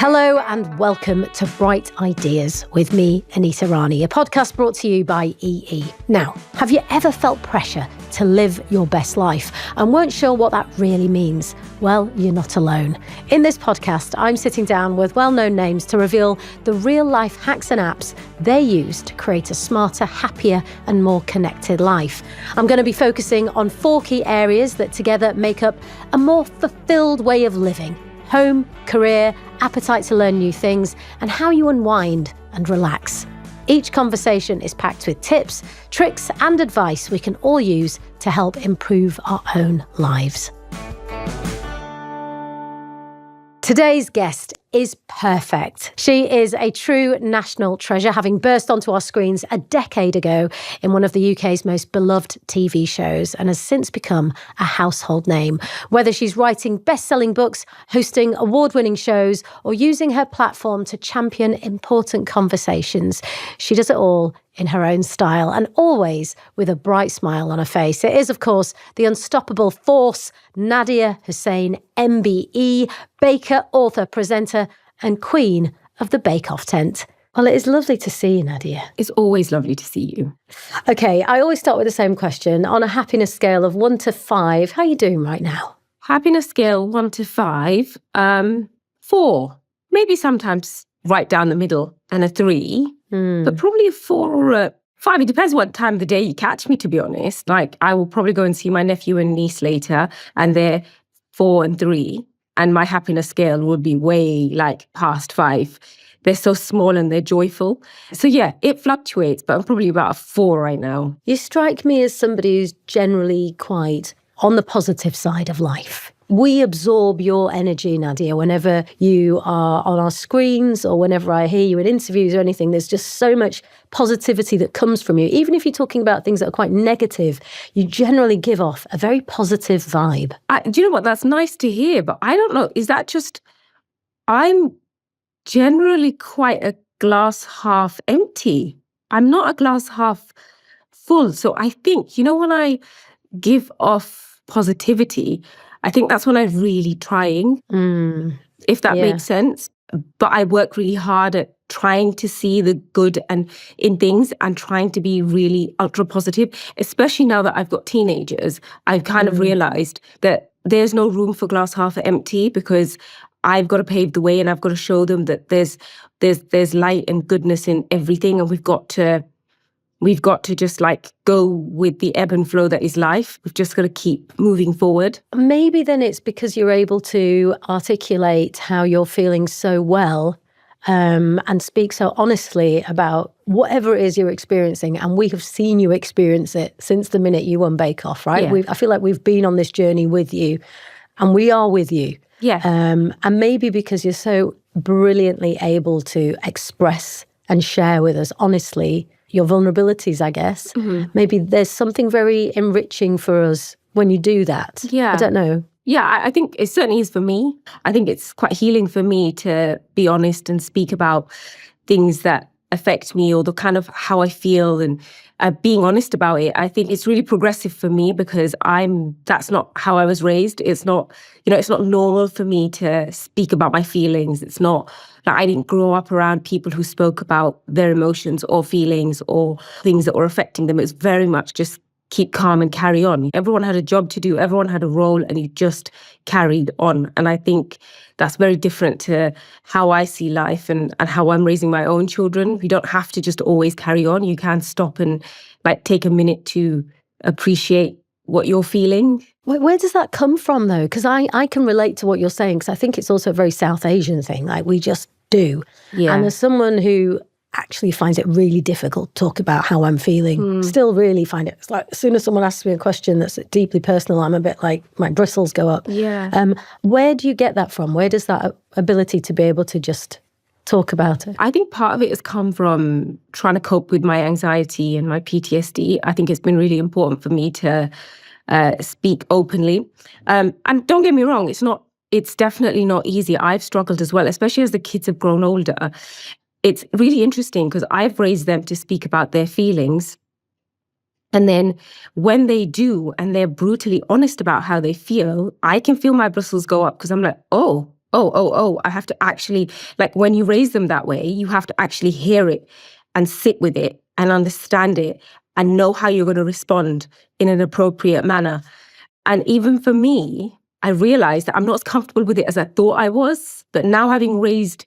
Hello and welcome to Bright Ideas with me, Anita Rani, a podcast brought to you by EE. Now, have you ever felt pressure to live your best life and weren't sure what that really means? Well, you're not alone. In this podcast, I'm sitting down with well-known names to reveal the real-life hacks and apps they use to create a smarter, happier and more connected life. I'm going to be focusing on 4 key areas that together make up a more fulfilled way of living: home, career, appetite to learn new things, and how you unwind and relax. Each conversation is packed with tips, tricks, and advice we can all use to help improve our own lives. Today's guest is perfect. She is a true national treasure, having burst onto our screens a decade ago in one of the UK's most beloved TV shows and has since become a household name. Whether she's writing best-selling books, hosting award-winning shows, or using her platform to champion important conversations, she does it all in her own style and always with a bright smile on her face. It is, of course, the unstoppable force, Nadiya Hussain, MBE, baker, author, presenter, and queen of the bake-off tent. Well, it is lovely to see you, Nadiya. It's always lovely to see you. Okay, I always start with the same question. On a happiness scale of 1 to 5, how are you doing right now? Happiness scale 1 to 5, 4. Maybe sometimes right down the middle, and a 3. But probably a 4 or a 5. It depends what time of the day you catch me, to be honest. Like, I will probably go and see my nephew and niece later, and they're 4 and 3. And my happiness scale would be way past 5. They're so small and they're joyful. So yeah, it fluctuates, but I'm probably about a 4 right now. You strike me as somebody who's generally quite on the positive side of life. We absorb your energy, Nadiya, whenever you are on our screens or whenever I hear you in interviews or anything. There's just so much positivity that comes from you. Even if you're talking about things that are quite negative, you generally give off a very positive vibe. Do you know what? That's nice to hear, but I don't know. Is that just... I'm generally quite a glass half empty. I'm not a glass half full. So I think, when I give off positivity, I think that's when I'm really trying, if that makes sense. But I work really hard at trying to see the good in things and trying to be really ultra positive, especially now that I've got teenagers. I've kind of realized that there's no room for glass half empty, because I've got to pave the way and I've got to show them that there's light and goodness in everything, and we've got to just go with the ebb and flow that is life. We've just got to keep moving forward. Maybe then it's because you're able to articulate how you're feeling so well and speak so honestly about whatever it is you're experiencing. And we have seen you experience it since the minute you won Bake Off, right? Yeah. I feel like we've been on this journey with you, and we are with you. Yeah. And maybe because you're so brilliantly able to express and share with us honestly your vulnerabilities, I guess. Maybe there's something very enriching for us when you do that. Yeah. I don't know. Yeah, I think it certainly is for me. I think it's quite healing for me to be honest and speak about things that affect me, or the kind of how I feel, and being honest about it. I think it's really progressive for me, because that's not how I was raised. It's not, it's not normal for me to speak about my feelings. It's not I didn't grow up around people who spoke about their emotions or feelings or things that were affecting them. It's very much just keep calm and carry on. Everyone had a job to do. Everyone had a role, and you just carried on. And I think that's very different to how I see life and how I'm raising my own children. You don't have to just always carry on. You can stop and take a minute to appreciate what you're feeling. Where does that come from, though? Because I can relate to what you're saying, because I think it's also a very South Asian thing. We just do. Yeah. And as someone who actually finds it really difficult to talk about how I'm feeling, still really find it. It's as soon as someone asks me a question that's deeply personal, I'm a bit my bristles go up. Yeah. Where do you get that from? Where does that ability to be able to just talk about it? I think part of it has come from trying to cope with my anxiety and my PTSD. I think it's been really important for me to speak openly. And don't get me wrong, it's definitely not easy. I've struggled as well, especially as the kids have grown older. It's really interesting because I've raised them to speak about their feelings. And then when they do and they're brutally honest about how they feel, I can feel my bristles go up because I'm like, oh, I have to actually, like when you raise them that way, you have to actually hear it and sit with it and understand it and know how you're going to respond in an appropriate manner. And even for me, I realized that I'm not as comfortable with it as I thought I was. But now having raised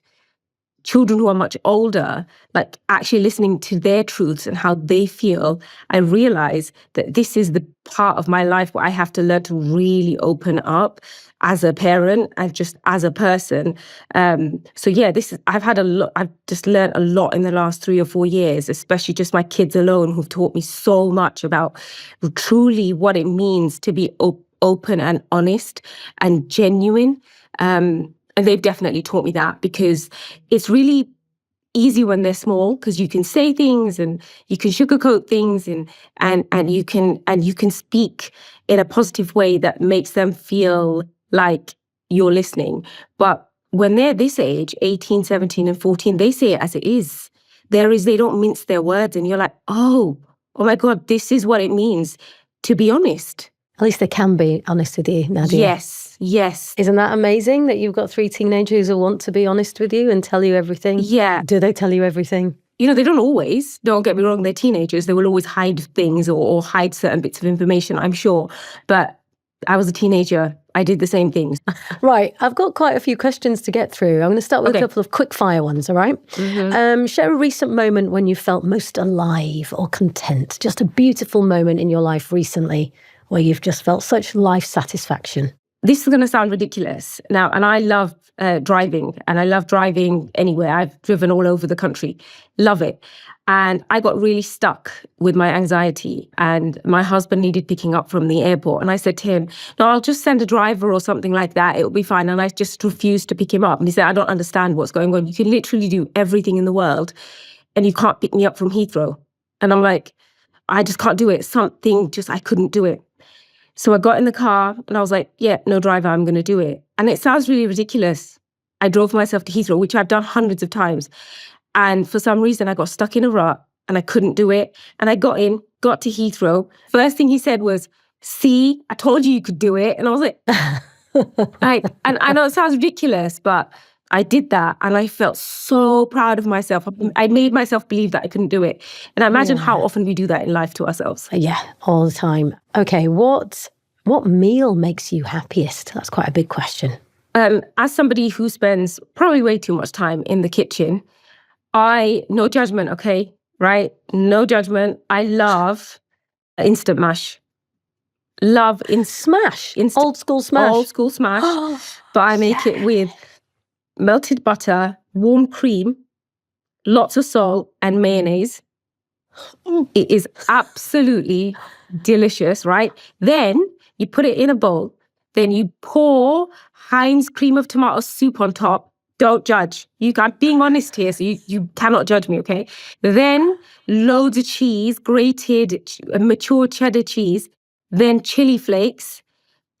children who are much older, like actually listening to their truths and how they feel, I realize that this is the part of my life where I have to learn to really open up as a parent and just as a person. So yeah, I've just learned a lot in the last 3 or 4 years, especially just my kids alone who've taught me so much about truly what it means to be open and honest and genuine. And they've definitely taught me that, because it's really easy when they're small, because you can say things and you can sugarcoat things and you can speak in a positive way that makes them feel like you're listening. But when they're this age, 18, 17 and 14, they say it as it is. They don't mince their words, and you're like, oh my God, this is what it means to be honest. At least they can be honest with you, Nadiya. Yes. Isn't that amazing that you've got 3 teenagers who want to be honest with you and tell you everything? Yeah. Do they tell you everything? They don't always. Don't get me wrong, they're teenagers. They will always hide things or hide certain bits of information, I'm sure. But I was a teenager. I did the same things. Right. I've got quite a few questions to get through. I'm going to start with a couple of quick fire ones, all right? Mm-hmm. Share a recent moment when you felt most alive or content. Just a beautiful moment in your life recently where you've just felt such life satisfaction. This is going to sound ridiculous now, and I love driving, and I love driving anywhere. I've driven all over the country. Love it. And I got really stuck with my anxiety, and my husband needed picking up from the airport. And I said to him, no, I'll just send a driver or something like that. It'll be fine. And I just refused to pick him up. And he said, I don't understand what's going on. You can literally do everything in the world and you can't pick me up from Heathrow. And I'm like, I just can't do it. I couldn't do it. So I got in the car and I was like, yeah, no driver, I'm going to do it. And it sounds really ridiculous. I drove myself to Heathrow, which I've done hundreds of times. And for some reason, I got stuck in a rut and I couldn't do it. And I got to Heathrow. First thing he said was, see, I told you could do it. And I was like, and I know it sounds ridiculous, but I did that and I felt so proud of myself. I made myself believe that I couldn't do it. And I imagine how often we do that in life to ourselves. Yeah, all the time. Okay, what meal makes you happiest? That's quite a big question. As somebody who spends probably way too much time in the kitchen, no judgment, okay? Right? No judgment. I love instant mash. Smash? Old school smash? Old school smash. But I make it with melted butter, warm cream, lots of salt and mayonnaise. It is absolutely delicious, right? Then you put it in a bowl. Then you pour Heinz cream of tomato soup on top. Don't judge. I'm being honest here, so you cannot judge me, okay? Then loads of cheese, grated, mature cheddar cheese. Then chili flakes.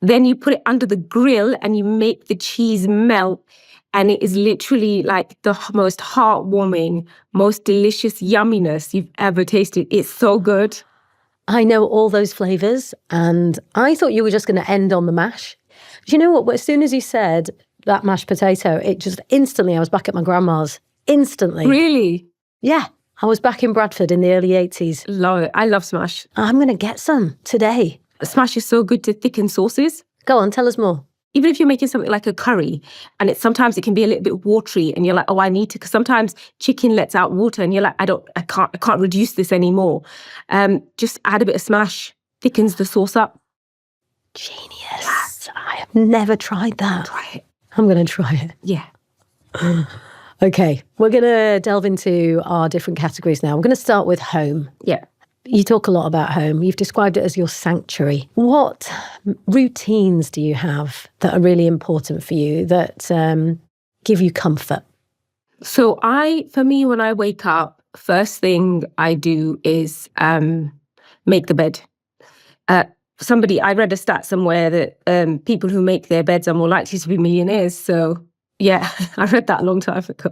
Then you put it under the grill and you make the cheese melt. And it is literally like the most heartwarming, most delicious yumminess you've ever tasted. It's so good. I know all those flavours, and I thought you were just going to end on the mash. Do you know what? As soon as you said that mashed potato, it just instantly, I was back at my grandma's. Instantly. Really? Yeah. I was back in Bradford in the early 80s. Love it. I love smash. I'm going to get some today. Smash is so good to thicken sauces. Go on, tell us more. Even if you're making something like a curry, and sometimes it can be a little bit watery, and you're like, oh, I need to, because sometimes chicken lets out water, and you're like, I can't reduce this anymore. Just add a bit of smash, thickens the sauce up. Genius. Yes. I have never tried that. Try it. I'm going to try it. Yeah. Okay, we're going to delve into our different categories now. We're going to start with home. Yeah. You talk a lot about home. You've described it as your sanctuary. What routines do you have that are really important for you, that give you comfort? So for me, when I wake up, first thing I do is make the bed. I read a stat somewhere that people who make their beds are more likely to be millionaires. So yeah, I read that a long time ago.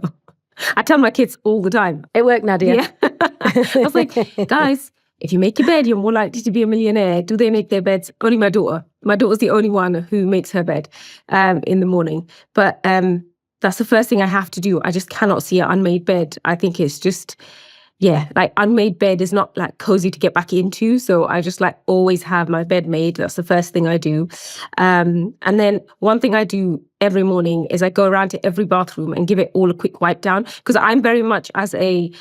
I tell my kids all the time. It worked, Nadiya. Yeah. I was like, guys, if you make your bed, you're more likely to be a millionaire. Do they make their beds? Only my daughter. My daughter's the only one who makes her bed in the morning. But that's the first thing I have to do. I just cannot see an unmade bed. I think it's just, yeah, like unmade bed is not like cozy to get back into. So I just like always have my bed made. That's the first thing I do. And then one thing I do every morning is I go around to every bathroom and give it all a quick wipe down. Because I'm very much I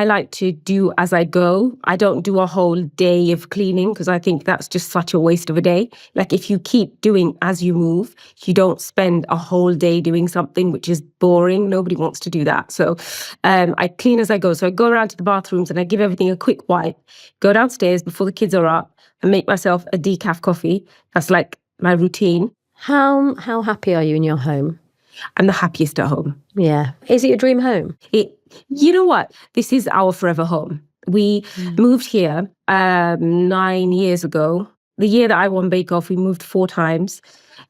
like to do as I go. I don't do a whole day of cleaning because I think that's just such a waste of a day. Like if you keep doing as you move, you don't spend a whole day doing something which is boring. Nobody wants to do that. So I clean as I go. So I go around to the bathrooms and I give everything a quick wipe, go downstairs before the kids are up and make myself a decaf coffee. That's like my routine. How happy are you in your home? I'm the happiest at home. Yeah. Is it your dream home? You know what? This is our forever home. We moved here 9 years ago. The year that I won Bake Off, we moved 4 times.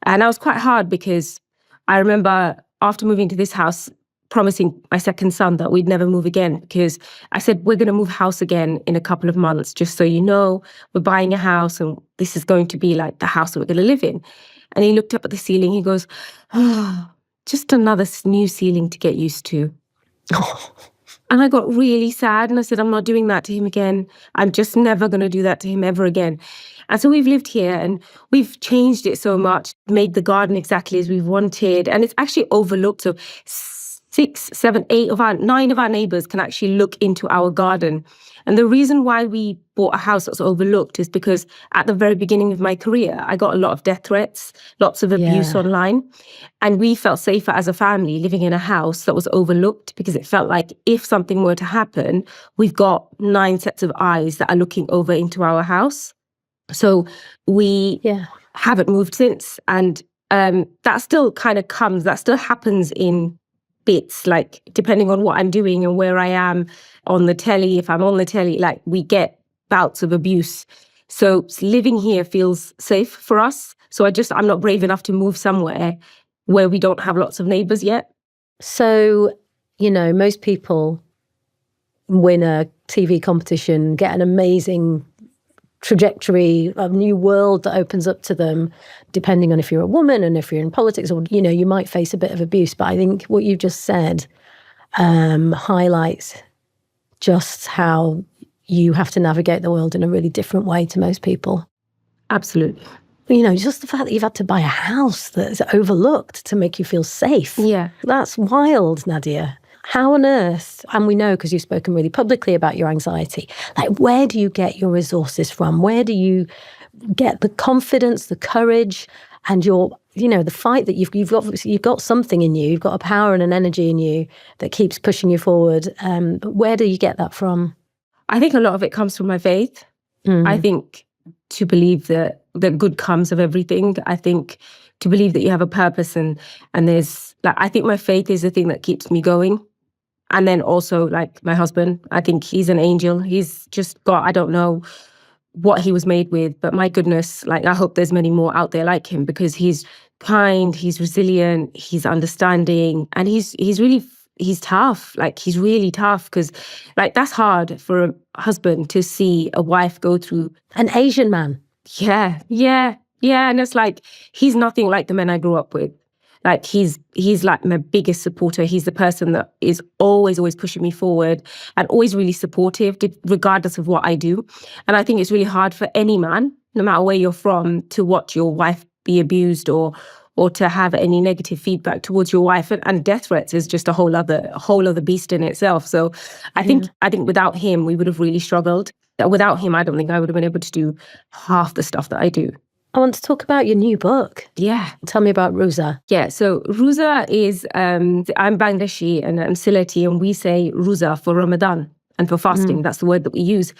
And that was quite hard because I remember after moving to this house, promising my second son that we'd never move again because I said, we're going to move house again in a couple of months. Just so you know, we're buying a house and this is going to be like the house that we're going to live in. And he looked up at the ceiling. He goes, oh, just another new ceiling to get used to. And I got really sad. And I said, I'm not doing that to him again. I'm just never going to do that to him ever again. And so we've lived here and we've changed it so much, made the garden exactly as we've wanted. And it's actually overlooked. So 6, 7, 8 of 9 of our neighbors can actually look into our garden. And the reason why we bought a house that's overlooked is because at the very beginning of my career, I got a lot of death threats, lots of abuse online. And we felt safer as a family living in a house that was overlooked because it felt like if something were to happen, we've got 9 sets of eyes that are looking over into our house. So we haven't moved since. And that still kind of comes, that still happens in bits, like depending on what I'm doing and where I am on the telly. If I'm on the telly, like we get bouts of abuse. So living here feels safe for us. So I'm not brave enough to move somewhere where we don't have lots of neighbors yet. So, most people win a TV competition, get an amazing trajectory, a new world that opens up to them, depending on if you're a woman and if you're in politics or, you might face a bit of abuse. But I think what you just said highlights just how you have to navigate the world in a really different way to most people. Absolutely. Just the fact that you've had to buy a house that's overlooked to make you feel safe. Yeah. That's wild, Nadiya. How on earth, and we know because you've spoken really publicly about your anxiety, like where do you get your resources from? Where do you get the confidence, the courage, and the fight that you've got something in you, you've got a power and an energy in you that keeps pushing you forward. But where do you get that from? I think a lot of it comes from my faith. I think to believe that good comes of everything. I think to believe that you have a purpose and there's I think my faith is the thing that keeps me going. And then also like my husband, I think he's an angel. He's just got, I don't know what he was made with, but my goodness, I hope there's many more out there like him because he's kind, he's resilient, he's understanding, and he's tough. He's really tough because that's hard for a husband to see a wife go through. An Asian man. Yeah. And it's he's nothing like the men I grew up with. He's like my biggest supporter. He's the person that is always pushing me forward and always really supportive, regardless of what I do. And I think it's really hard for any man, no matter where you're from, to watch your wife be abused or to have any negative feedback towards your wife. And death threats is just a whole other beast in itself. So I think without him, we would have really struggled. Without him, I don't think I would have been able to do half the stuff that I do. I want to talk about your new book. Yeah. Tell me about Ruza. Yeah, so Ruza is, I'm Bangladeshi and I'm Sylheti, and we say Ruza for Ramadan and for fasting. That's the word that we use.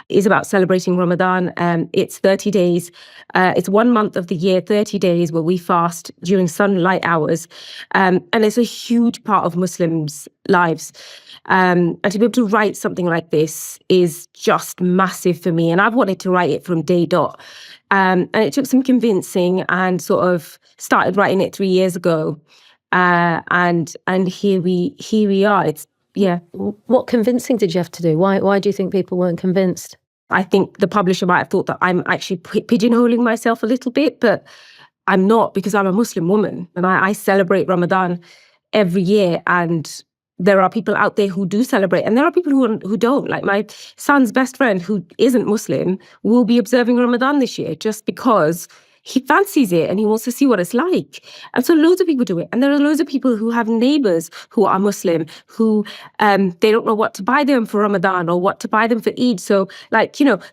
It's about celebrating Ramadan. It's 30 days. It's 1 month of the year, 30 days where we fast during sunlight hours. And it's a huge part of Muslims' lives. And to be able to write something like this is just massive for me. And I've wanted to write it from day dot. And it took some convincing and sort of started writing it 3 years ago. And here we are. It's, yeah. What convincing did you have to do? Why do you think people weren't convinced? I think the publisher might have thought that I'm actually pigeonholing myself a little bit, but I'm not, because I'm a Muslim woman and I celebrate Ramadan every year. And there are people out there who do celebrate, and there are people who don't. Like my son's best friend, who isn't Muslim, will be observing Ramadan this year just because he fancies it and he wants to see what it's like. And so loads of people do it. And there are loads of people who have neighbors who are Muslim, who they don't know what to buy them for Ramadan or what to buy them for Eid. So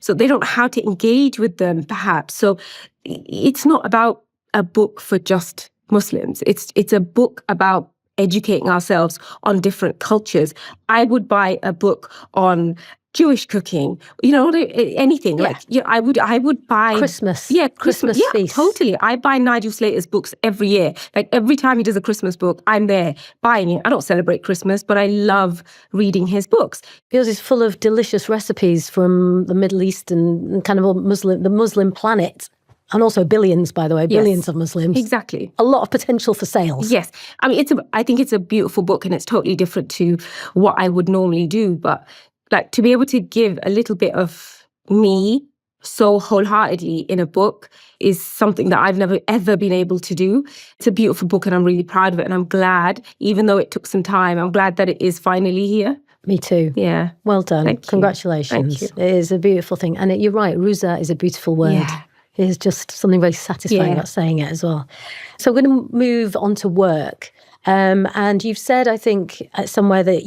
so they don't know how to engage with them, perhaps. So it's not about a book for just Muslims. It's a book about educating ourselves on different cultures. I would buy a book on Jewish cooking, anything. Yeah. I would buy Christmas. Yeah, Christmas yeah, feast. Totally. I buy Nigel Slater's books every year. Like every time he does a Christmas book, I'm there buying it. I don't celebrate Christmas, but I love reading his books. Yours is full of delicious recipes from the Middle East and kind of the Muslim planet. And also billions, by the way, billions of Muslims. Exactly. A lot of potential for sales. Yes. I mean, I think it's a beautiful book, and it's totally different to what I would normally do. But like, to be able to give a little bit of me so wholeheartedly in a book is something that I've never, ever been able to do. It's a beautiful book and I'm really proud of it. And I'm glad, even though it took some time, I'm glad that it is finally here. Me too. Yeah. Well done. Thank you. Congratulations. Thank you. It is a beautiful thing. And you're right, Ruza is a beautiful word. Yeah. It is just something very satisfying about saying it as well. So we're going to move on to work. And you've said, I think, somewhere that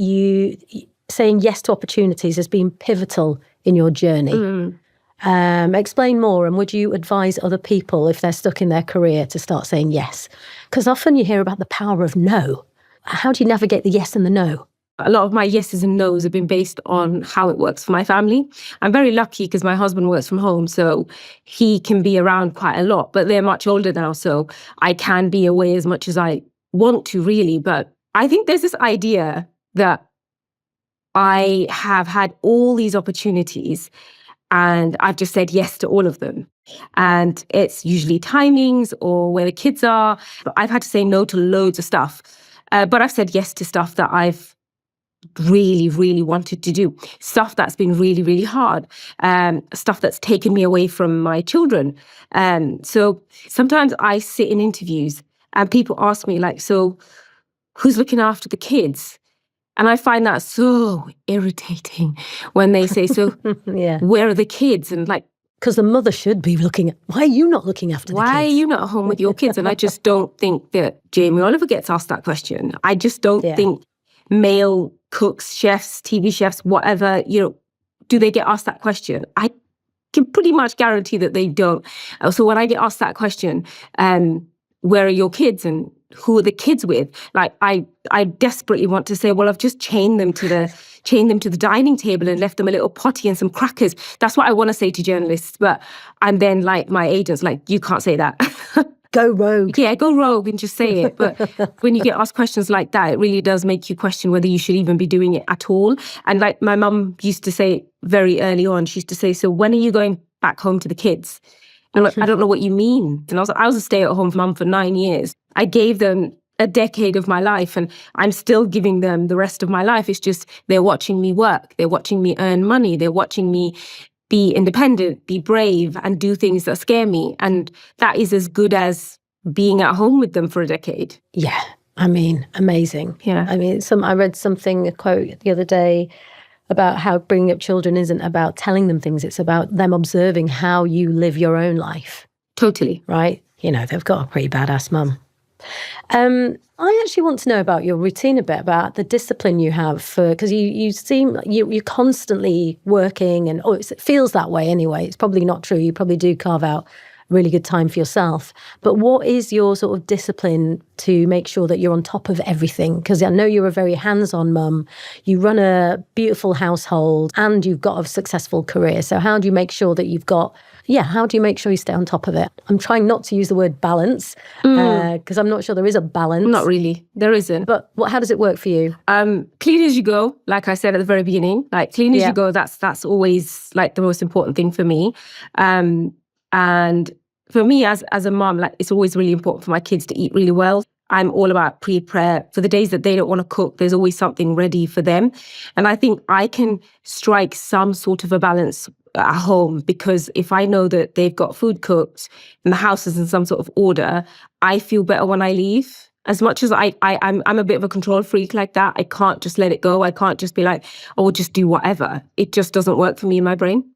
saying yes to opportunities has been pivotal in your journey. Explain more, and would you advise other people, if they're stuck in their career, to start saying yes? Because often you hear about the power of no. How do you navigate the yes and the no? A lot of my yeses and nos have been based on how it works for my family. I'm very lucky because my husband works from home, so he can be around quite a lot, but they're much older now, so I can be away as much as I want to, really. But I think there's this idea that I have had all these opportunities and I've just said yes to all of them. And it's usually timings or where the kids are. But I've had to say no to loads of stuff. But I've said yes to stuff that I've really, really wanted to do. Stuff that's been really, really hard. Stuff that's taken me away from my children. So sometimes I sit in interviews and people ask me, like, so who's looking after the kids? And I find that so irritating when they say, so where are the kids? And like, because the mother should be why are you not looking after the kids? Why are you not at home with your kids? And I just don't think that Jamie Oliver gets asked that question. I just don't think male cooks, chefs, TV chefs, whatever, do they get asked that question? I can pretty much guarantee that they don't. So when I get asked that question, where are your kids and who are the kids with? Like, I desperately want to say, well, I've just chained them to the dining table and left them a little potty and some crackers. That's what I want to say to journalists. But and then like my agent's like, you can't say that. Go rogue. Yeah, go rogue and just say it. But when you get asked questions like that, it really does make you question whether you should even be doing it at all. And like my mum used to say very early on, she used to say, so when are you going back home to the kids? And I'm like, I don't know what you mean. And I was a stay-at-home mum for 9 years. I gave them a decade of my life and I'm still giving them the rest of my life. It's just they're watching me work. They're watching me earn money. They're watching me be independent, be brave, and do things that scare me. And that is as good as being at home with them for a decade. Yeah, I mean, amazing. Yeah. I mean, I read a quote the other day about how bringing up children isn't about telling them things. It's about them observing how you live your own life. Totally. Right? They've got a pretty badass mum. I actually want to know about your routine a bit, about the discipline you have, because you seem you're constantly working, and it feels that way anyway. It's probably not true. You probably do carve out really good time for yourself. But what is your sort of discipline to make sure that you're on top of everything? Because I know you're a very hands-on mum. You run a beautiful household and you've got a successful career. So how do you make sure that how do you make sure you stay on top of it? I'm trying not to use the word balance because I'm not sure there is a balance. Not really. There isn't. But how does it work for you? Clean as you go, like I said at the very beginning. Like, clean as you go, that's always like the most important thing for me. And for me as a mom, like, it's always really important for my kids to eat really well. I'm all about prepare. For the days that they don't want to cook, there's always something ready for them. And I think I can strike some sort of a balance at home, because if I know that they've got food cooked and the house is in some sort of order, I feel better when I leave. As much as I'm a bit of a control freak like that, I can't just let it go. I can't just be like, oh, just do whatever. It just doesn't work for me in my brain.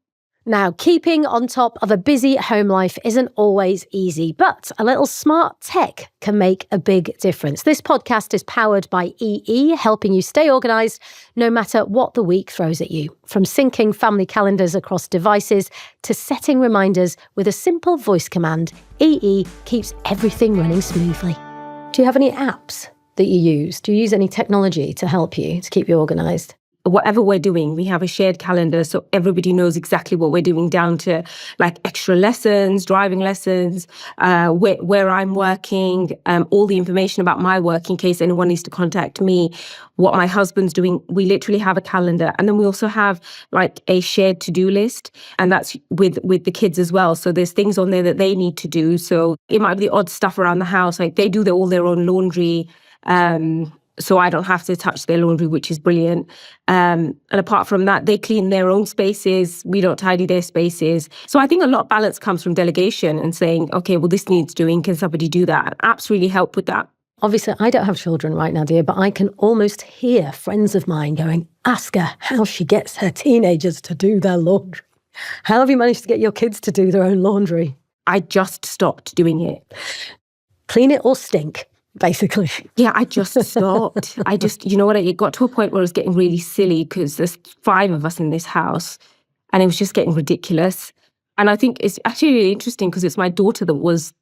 Now, keeping on top of a busy home life isn't always easy, but a little smart tech can make a big difference. This podcast is powered by EE, helping you stay organised no matter what the week throws at you. From syncing family calendars across devices to setting reminders with a simple voice command, EE keeps everything running smoothly. Do you have any apps that you use? Do you use any technology to help you, to keep you organised? Whatever we're doing, we have a shared calendar, so everybody knows exactly what we're doing, down to like extra lessons, driving lessons, where I'm working, all the information about my work in case anyone needs to contact me, what my husband's doing. We literally have a calendar. And then we also have like a shared to-do list, and that's with the kids as well. So there's things on there that they need to do. So it might be the odd stuff around the house, like they do all their own laundry, so I don't have to touch their laundry, which is brilliant. And apart from that, they clean their own spaces. We don't tidy their spaces. So I think a lot of balance comes from delegation and saying, okay, well, this needs doing. Can somebody do that? And apps really help with that. Obviously, I don't have children right now, dear, but I can almost hear friends of mine going, ask her how she gets her teenagers to do their laundry. How have you managed to get your kids to do their own laundry? I just stopped doing it. Clean it or stink. Basically. Yeah, I just stopped. You know what, it got to a point where it was getting really silly because there's 5 of us in this house and it was just getting ridiculous. And I think it's actually really interesting because it's my daughter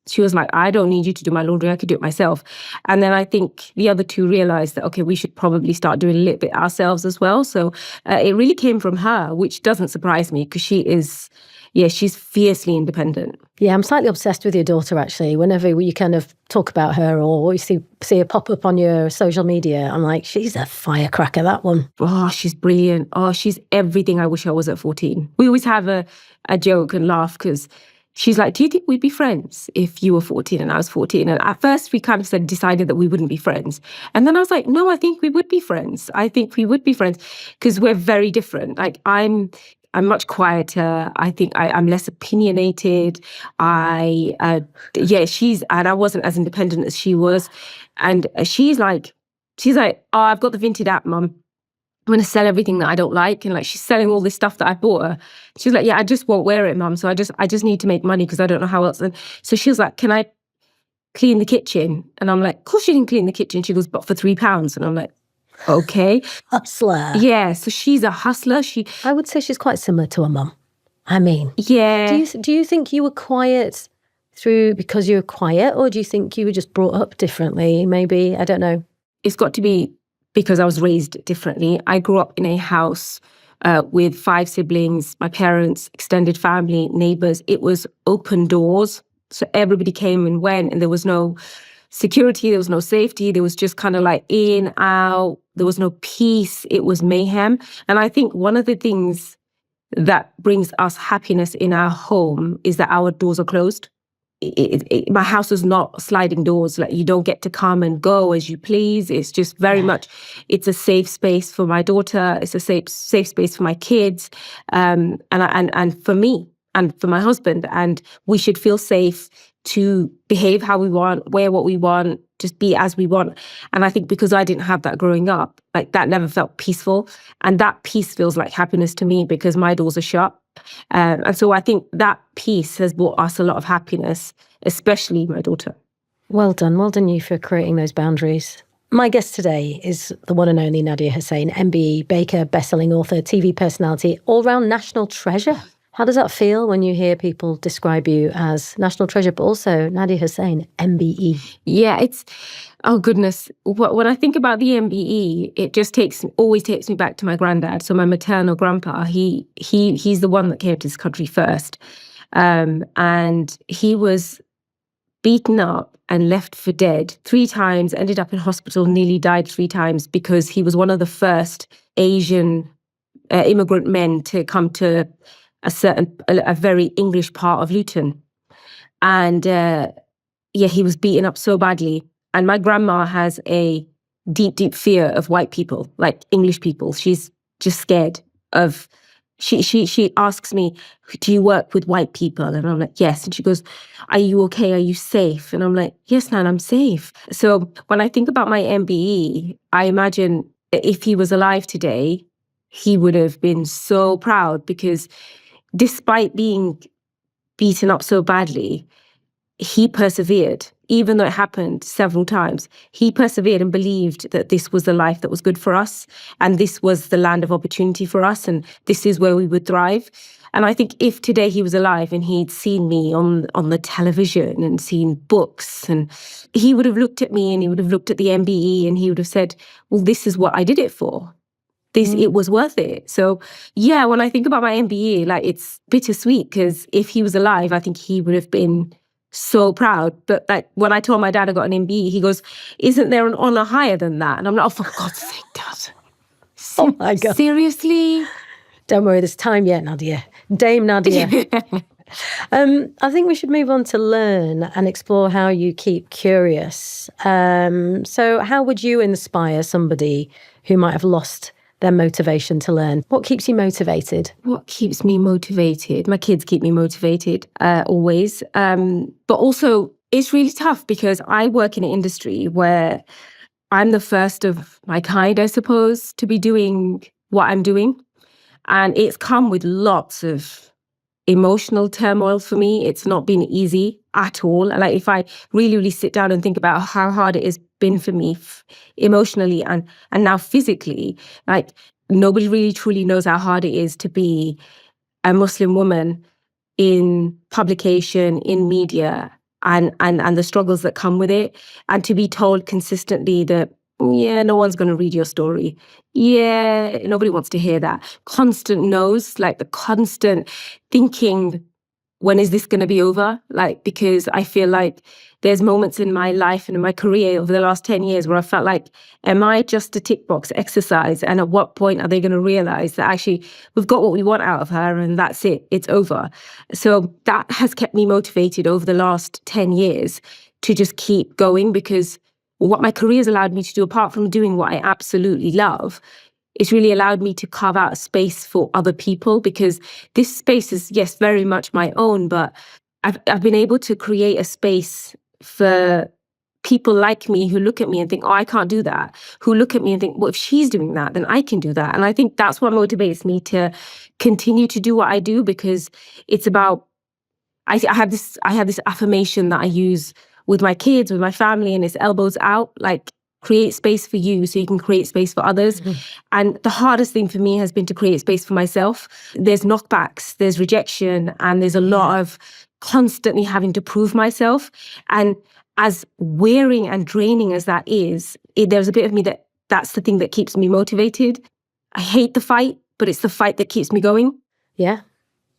she was like, I don't need you to do my laundry, I could do it myself. And then I think the other 2 realized that, okay, we should probably start doing a little bit ourselves as well. So it really came from her, which doesn't surprise me because she's fiercely independent. Yeah, I'm slightly obsessed with your daughter, actually. Whenever you kind of talk about her or you see her pop up on your social media, I'm like, she's a firecracker, that one. Oh, she's brilliant. Oh, she's everything I wish I was at 14. We always have a joke and laugh because she's like, do you think we'd be friends if you were 14 and I was 14? And at first we kind of decided that we wouldn't be friends. And then I was like, no, I think we would be friends. I think we would be friends because we're very different. Like I'm much quieter. I think I'm less opinionated. And I wasn't as independent as she was. And she's like, oh, I've got the Vinted app, Mum. I'm going to sell everything that I don't like. And like, she's selling all this stuff that I bought her. She's like, yeah, I just won't wear it, Mum. So I just need to make money because I don't know how else. And so she was like, can I clean the kitchen? And I'm like, of course you can clean the kitchen. She goes, but for £3. And I'm like, okay. Hustler. Yeah, so she's a hustler. I would say she's quite similar to her mum. I mean, yeah. Do you think you were quiet because you were quiet, or do you think you were just brought up differently? Maybe, I don't know. It's got to be because I was raised differently. I grew up in a house with 5 siblings, my parents, extended family, neighbours. It was open doors, so everybody came and went, and there was no security, there was no safety, there was just kind of like in, out, there was no peace, it was mayhem. And I think one of the things that brings us happiness in our home is that our doors are closed. My house is not sliding doors, like you don't get to come and go as you please. It's just very much, it's a safe space for my daughter, it's a safe space for my kids, and for me and for my husband. And we should feel safe to behave how we want, wear what we want, just be as we want. And I think because I didn't have that growing up, like that never felt peaceful. And that peace feels like happiness to me because my doors are shut. And so I think that peace has brought us a lot of happiness, especially my daughter. Well done you for creating those boundaries. My guest today is the one and only Nadiya Hussain, MBE, baker, bestselling author, TV personality, all-round national treasure. How does that feel when you hear people describe you as national treasure, but also Nadiya Hussain, MBE? Yeah, oh goodness. When I think about the MBE, it just always takes me back to my granddad. So my maternal grandpa, he's the one that came to this country first. And he was beaten up and left for dead 3 times, ended up in hospital, nearly died 3 times because he was one of the first Asian immigrant men to come to a very English part of Luton. And he was beaten up so badly. And my grandma has a deep, deep fear of white people, like English people. She's just scared of she asks me, do you work with white people? And I'm like, yes. And she goes, are you okay? Are you safe? And I'm like, yes, Nan, I'm safe. So when I think about my MBE, I imagine if he was alive today, he would have been so proud, because despite being beaten up so badly, he persevered. Even though it happened several times, he persevered and believed that this was the life that was good for us, and this was the land of opportunity for us, and this is where we would thrive. And I think if today he was alive and he'd seen me on the television and seen books, and he would have looked at me and he would have looked at the MBE and he would have said, well, this is what I did it for. It was worth it. So yeah, when I think about my MBE, like, it's bittersweet, because if he was alive, I think he would have been so proud. But like, when I told my dad I got an MBE, he goes, isn't there an honour higher than that? And I'm like, oh, for God's sake, Dad. Oh my God. Seriously? Don't worry, there's time yet, Nadiya. Dame Nadiya. I think we should move on to learn and explore how you keep curious. So how would you inspire somebody who might have lost their motivation to learn? What keeps you motivated? What keeps me motivated? My kids keep me motivated, always. But also, it's really tough because I work in an industry where I'm the first of my kind, I suppose, to be doing what I'm doing. And it's come with lots of emotional turmoil for me. It's not been easy at all. Like, if I really, really sit down and think about how hard it has been for me emotionally and now physically, like, nobody really truly knows how hard it is to be a Muslim woman in publication, in media, and the struggles that come with it. And to be told consistently that, yeah, no one's going to read your story. Yeah, nobody wants to hear that. Constant no's, like the constant thinking, when is this going to be over? Like, because I feel like there's moments in my life and in my career over the last 10 years where I felt like, am I just a tick box exercise? And at what point are they going to realize that actually we've got what we want out of her and that's it, it's over? So that has kept me motivated over the last 10 years to just keep going, because what my career has allowed me to do, apart from doing what I absolutely love, it's really allowed me to carve out a space for other people, because this space is, yes, very much my own, but I've been able to create a space for people like me who look at me and think, oh, I can't do that. Who look at me and think, well, if she's doing that, then I can do that. And I think that's what motivates me to continue to do what I do, because it's about, I have this affirmation that I use with my kids, with my family, and it's elbows out, like, create space for you so you can create space for others. Mm-hmm. And the hardest thing for me has been to create space for myself. There's knockbacks, there's rejection, and there's a lot of constantly having to prove myself. And as wearing and draining as that is, there's a bit of me that's the thing that keeps me motivated. I hate the fight, but it's the fight that keeps me going. Yeah,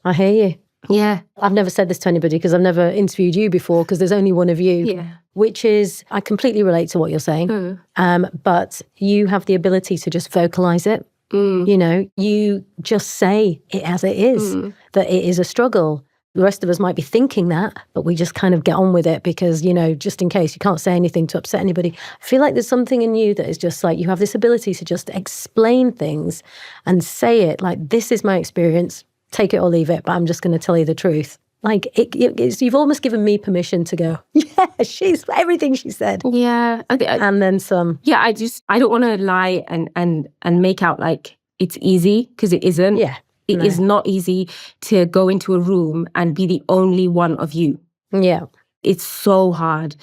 I hear you. Yeah. I've never said this to anybody because I've never interviewed you before, because there's only one of you. Yeah. Which is, I completely relate to what you're saying. But you have the ability to just vocalize it. You know, you just say it as it is, that it is a struggle. The rest of us might be thinking that, but we just kind of get on with it because, you know, just in case you can't say anything to upset anybody. I feel like there's something in you that is just like, you have this ability to just explain things and say it like, this is my experience. Take it or leave it, but I'm just going to tell you the truth. Like, you've almost given me permission to go, yeah, she's everything she said. Yeah. And then some. Yeah, I don't want to lie and make out like it's easy, because it isn't. Yeah. It is not easy to go into a room and be the only one of you. Yeah. It's so hard.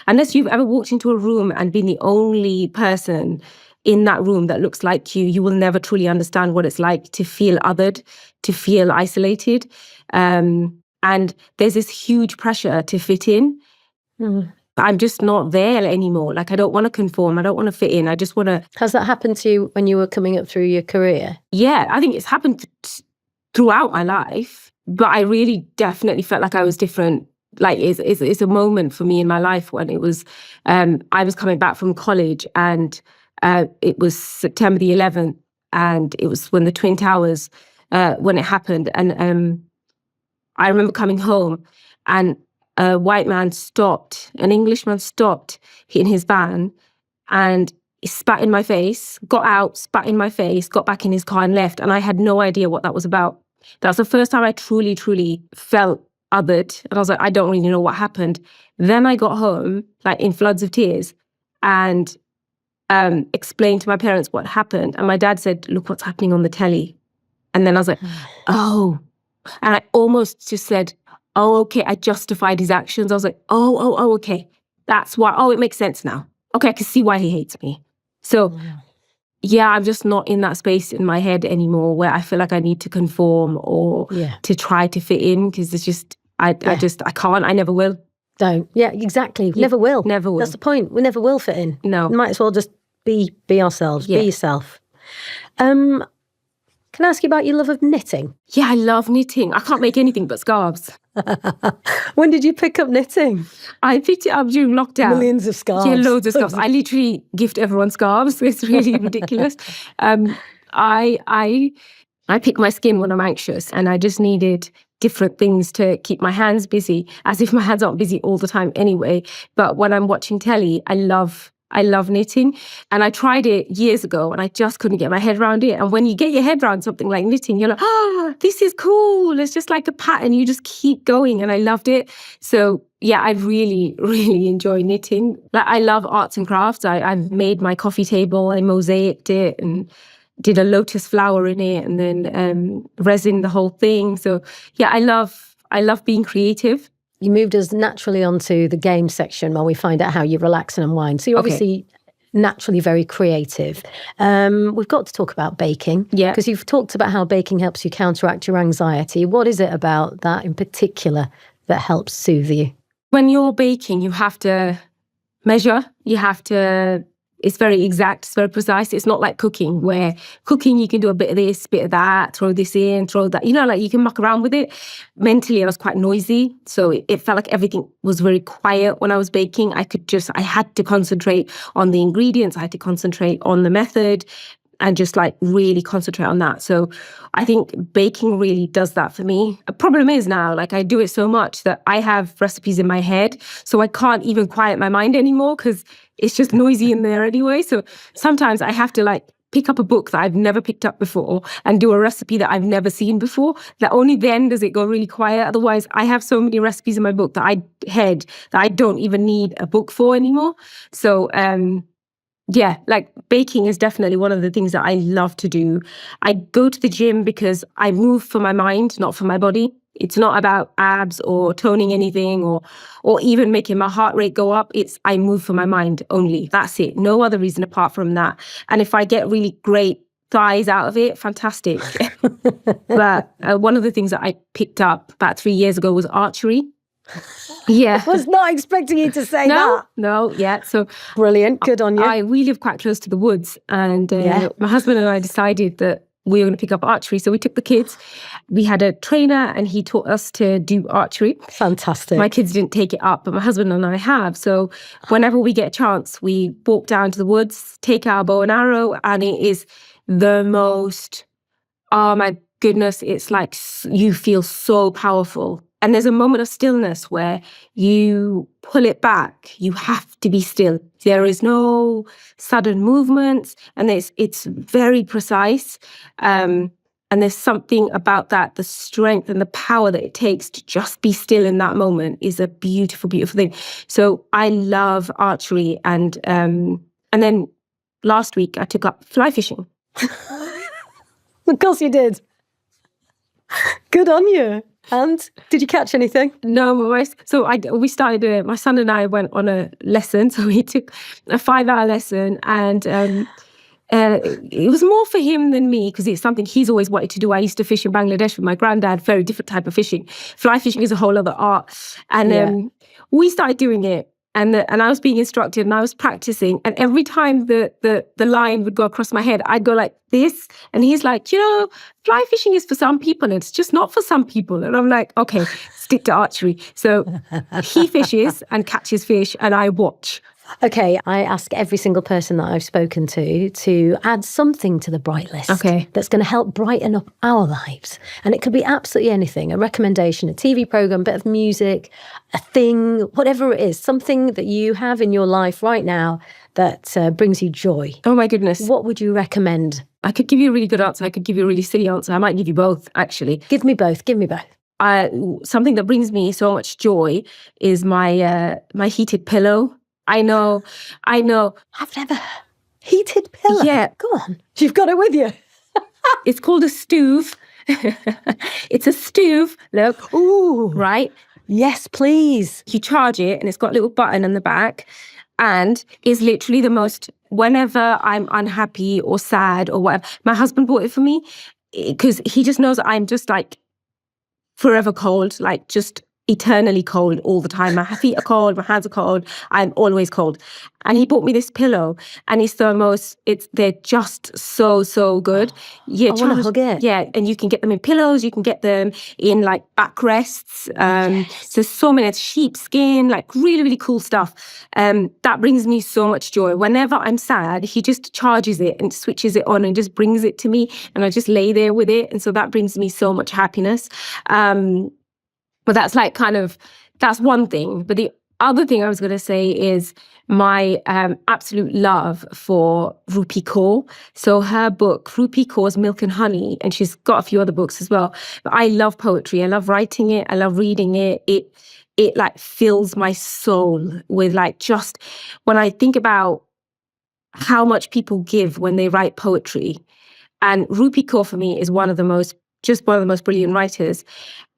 Unless you've ever walked into a room and been the only person in that room that looks like you will never truly understand what it's like to feel othered, to feel isolated. And there's this huge pressure to fit in. I'm just not there anymore. Like, I don't want to conform. I don't want to fit in. I just want to... Has that happened to you when you were coming up through your career? Yeah, I think it's happened throughout my life. But I really definitely felt like I was different. Like, it's a moment for me in my life when it was... I was coming back from college, and it was September the 11th, and it was when the Twin Towers, when it happened. And I remember coming home, and a white man stopped, an Englishman stopped in his van, and he spat in my face, got out, spat in my face, got back in his car and left. And I had no idea what that was about. That was the first time I truly, truly felt othered. And I was like, I don't really know what happened. Then I got home, like in floods of tears, and explained to my parents what happened. And my dad said, look what's happening on the telly. And then I was like, oh. And I almost just said, oh, okay, I justified his actions. I was like, oh, okay. That's why. Oh, it makes sense now. Okay, I can see why he hates me. So, yeah, I'm just not in that space in my head anymore where I feel like I need to conform or to try to fit in, because it's just, I can't, I never will. Don't. Yeah, exactly. Never will. Never will. That's the point. We never will fit in. No. We might as well just be ourselves, be yourself. Can I ask you about your love of knitting? Yeah, I love knitting. I can't make anything but scarves. When did you pick up knitting? I picked it up during lockdown. Millions of scarves. Yeah, loads of scarves. I literally gift everyone scarves. It's really ridiculous. I pick my skin when I'm anxious, and I just needed different things to keep my hands busy, as if my hands aren't busy all the time anyway. But when I'm watching telly, I love knitting. And I tried it years ago and I just couldn't get my head around it. And when you get your head around something like knitting, you're like, this is cool. It's just like a pattern. You just keep going. And I loved it. So yeah, I really, really enjoy knitting. Like, I love arts and crafts. I've made my coffee table. I mosaicked it and did a lotus flower in it, and then resin the whole thing. So yeah, I love being creative. You moved us naturally onto the game section while we find out how you relax and unwind. So you're obviously naturally very creative. We've got to talk about baking. Yeah. Because you've talked about how baking helps you counteract your anxiety. What is it about that in particular that helps soothe you? When you're baking, you have to measure. You have to... It's very exact, it's very precise. It's not like cooking, where cooking you can do a bit of this, bit of that, throw this in, throw that. You know, like you can muck around with it. Mentally, I was quite noisy. So it felt like everything was very quiet when I was baking. I had to concentrate on the ingredients. I had to concentrate on the method and just like really concentrate on that. So I think baking really does that for me. The problem is now, like I do it so much that I have recipes in my head, so I can't even quiet my mind anymore because it's just noisy in there anyway. So sometimes I have to like pick up a book that I've never picked up before and do a recipe that I've never seen before. That only then does it go really quiet. Otherwise, I have so many recipes in my book that I don't even need a book for anymore. So yeah, like baking is definitely one of the things that I love to do. I go to the gym because I move for my mind, not for my body. It's not about abs or toning anything or even making my heart rate go up. It's I move for my mind only. That's it. No other reason apart from that. And if I get really great thighs out of it, fantastic. But one of the things that I picked up about 3 years ago was archery. Yeah. I was not expecting you to say that. No, yeah. So brilliant. Good on you. We live quite close to the woods, and my husband and I decided that we were going to pick up archery. So we took the kids. We had a trainer and he taught us to do archery. Fantastic. My kids didn't take it up, but my husband and I have. So whenever we get a chance, we walk down to the woods, take our bow and arrow, and it is the most, oh my goodness, it's like you feel so powerful. And there's a moment of stillness where you pull it back. You have to be still. There is no sudden movements, and it's very precise. And there's something about that, the strength and the power that it takes to just be still in that moment is a beautiful, beautiful thing. So I love archery, and then last week I took up fly fishing. Of course you did. Good on you. And did you catch anything? No, we started. My son and I went on a lesson, so he took a 5-hour lesson, and it was more for him than me because it's something he's always wanted to do. I used to fish in Bangladesh with my granddad, very different type of fishing. Fly fishing is a whole other art, and we started doing it. And I was being instructed and I was practicing. And every time the line would go across my head, I'd go like this. And he's like, fly fishing is for some people and it's just not for some people. And I'm like, okay, stick to archery. So he fishes and catches fish and I watch. Okay, I ask every single person that I've spoken to add something to the Bright List that's going to help brighten up our lives. And it could be absolutely anything, a recommendation, a TV program, a bit of music, a thing, whatever it is, something that you have in your life right now that brings you joy, Oh my goodness. what would you recommend? I could give you a really good answer. I could give you a really silly answer. I might give you both, actually. Give me both. Something that brings me so much joy is my heated pillow. I know. I've never heated pillow. Yeah. Go on. You've got it with you. It's called a stove. It's a stove. Look. Ooh. Right? Yes, please. You charge it and it's got a little button on the back, and is literally the most, whenever I'm unhappy or sad or whatever, my husband bought it for me because he just knows that I'm just like forever cold, like just eternally cold all the time. My feet are cold, my hands are cold, I'm always cold. And he bought me this pillow, and they're just so good. I want to hug it. Yeah, and you can get them in pillows, you can get them in like backrests. There's so many, it's sheepskin, like really cool stuff. That brings me so much joy. Whenever I'm sad, he just charges it and switches it on and just brings it to me, and I just lay there with it. And so that brings me so much happiness. But that's like that's one thing. But the other thing I was going to say is my absolute love for Rupi Kaur. So her book, Rupi Kaur's Milk and Honey, and she's got a few other books as well. But I love poetry. I love writing it. I love reading it. It like fills my soul with like, just when I think about how much people give when they write poetry. And Rupi Kaur for me is one of the most brilliant writers.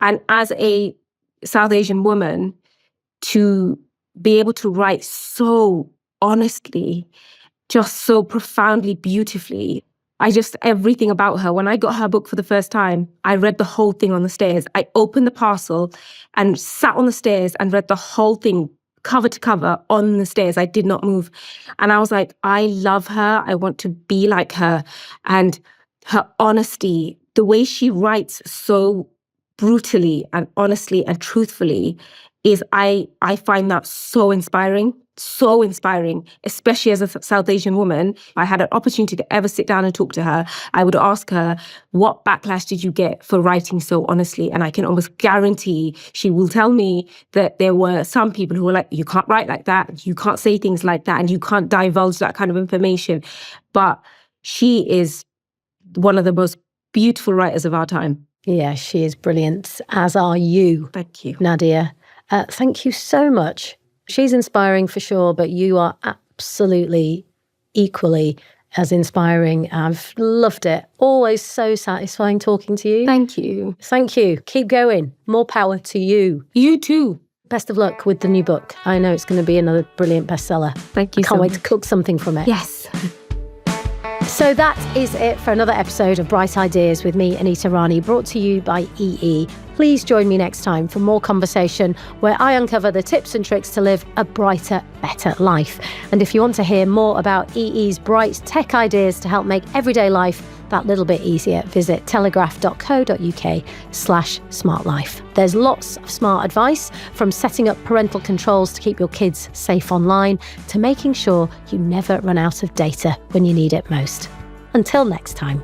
And as a South Asian woman, to be able to write so honestly, just so profoundly, beautifully. Everything about her. When I got her book for the first time, I read the whole thing on the stairs. I opened the parcel and sat on the stairs and read the whole thing, cover to cover, on the stairs. I did not move. And I was like, I love her. I want to be like her. And her honesty, the way she writes so brutally and honestly and truthfully, is I find that so inspiring, especially as a South Asian woman. If I had an opportunity to ever sit down and talk to her, I would ask her, what backlash did you get for writing so honestly? And I can almost guarantee she will tell me that there were some people who were like, you can't write like that, you can't say things like that, and you can't divulge that kind of information. But she is one of the most beautiful writers of our time. Yeah, she is brilliant, as are you. Thank you, Nadiya. Thank you so much. She's inspiring for sure, but you are absolutely equally as inspiring. I've loved it. Always so satisfying talking to you. Thank you. Thank you. Keep going. More power to you. You too. Best of luck with the new book. I know it's going to be another brilliant bestseller. Thank you. Can't wait to cook something from it. Yes. So that is it for another episode of Bright Ideas with me, Anita Rani, brought to you by EE. Please join me next time for more conversation where I uncover the tips and tricks to live a brighter, better life. And if you want to hear more about EE's bright tech ideas to help make everyday life that little bit easier, visit telegraph.co.uk/smartlife. There's lots of smart advice, from setting up parental controls to keep your kids safe online to making sure you never run out of data when you need it most. Until next time.